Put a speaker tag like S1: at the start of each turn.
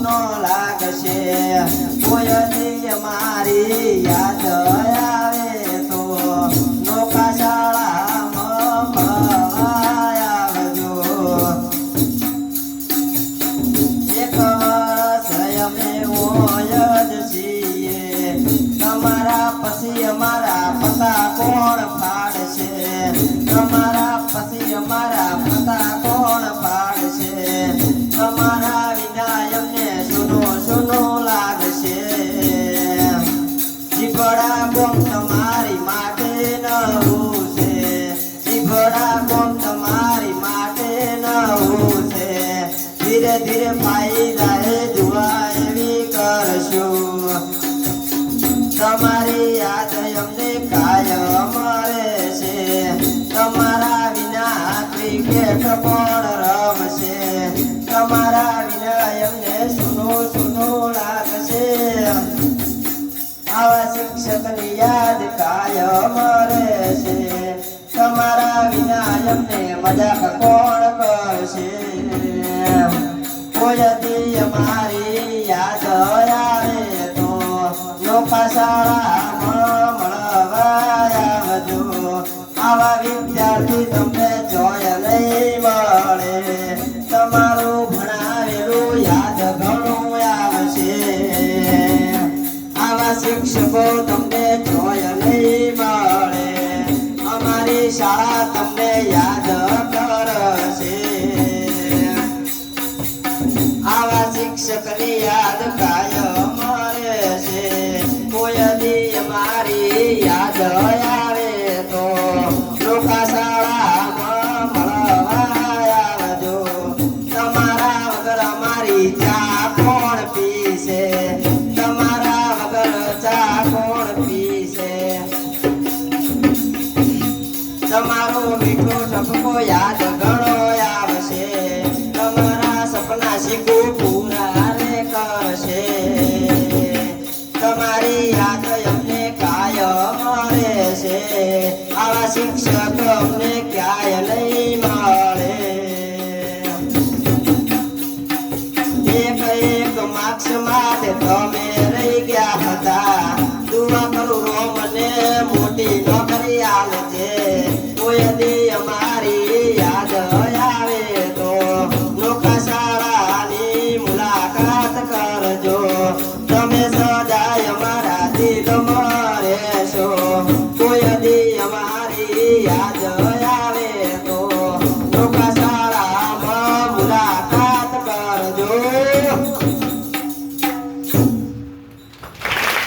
S1: સુનો લાગશે કોઈ દી મારી યાદ આવે તો નોકા શાળામાં આવજો એક વર્ષ અમે હોય જ છીએ તમારા પછી અમારા પતા કોણ ફાડશે તમારા પછી અમારા પતા કોણ ફાડશે તમારા વિના એમને સુનો સુનો લાગશે જીભડા કોમ તમારી માટે નવું છે જીભડા કોમ તમારી માટે નવું છે ધીરે ધીરે ફાયદા જોવા એવી કરશું તમારી યાદ અમને કાયમ રહેશે તમારા વિના ક્રિકેટ કોણ રમશે તમારા વિના એમને સુનું સુનું લાગશે આવા શિક્ષકની યાદ કાયમ રહેશે તમારા વિના એમને મજાક કોણ કરશે કોઈ દી અમારી યાદ આવે તો નોકા શાળામાં મળવા આવજો આવા વિદ્યાર્થી તમને જોય નહીં મળે તમારું ભણાવેલું યાદ ઘણું આવશે આવા શિક્ષકો તમને જોય નહીં મળે અમારી શાળા તમને યાદ કરશે આવા શિક્ષકની યાદ કાયમ રહેશે કોઈ દી અમારી યાદ આવે તો લોકા શાળામાં મળવા આવજો તમારા વગર અમારી ચા કોણ પીશે તમારા વગર ચા કોણ પીશે તમારો મીઠો ટપકો યાદ ઘણો આવશે તમારા સપના શીખો પૂરા રે કરશે તમારી યાદ અમને કાયમ રહેશે આવા શિક્ષક અમને ક્યાંય નહીં મળે એક એક માર્ક્સ માટે તમે રહી ગયા હતા દુઆ કરું રોમને